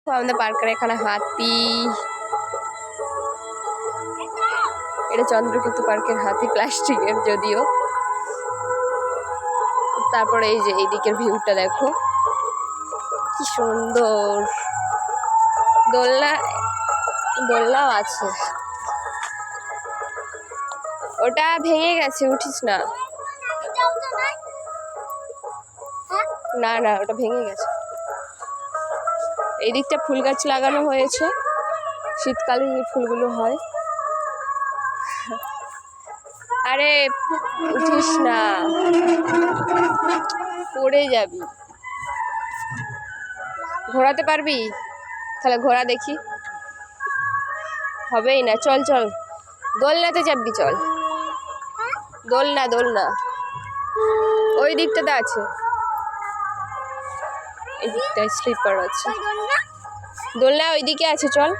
আমাদের পার্কের এখানে হাতি, এটা চন্দ্রকেতু পার্কের হাতি, প্লাস্টিকের যদিও। তারপরে এই যে এইদিকের ভিউটা দেখো কি সুন্দর, দোলনাও আছে। ওটা ভেঙে গেছে, উঠিস না। না না, ওটা ভেঙে গেছে। এই দিকটা ফুল গাছ লাগানো হয়েছে, শীতকালে যে ফুলগুলো হয়। আরে উঠিস না, পড়ে যাবি। ঘোরাতে পারবি? তাহলে ঘোরা দেখি। হবেই না, চল চল, দোলনাতে চাপবি, চল। দোলনা ওই দিকটাতে আছে, এই দিকটায় স্লিপার আছে। দোলনা ওইদিকে আছে, চল।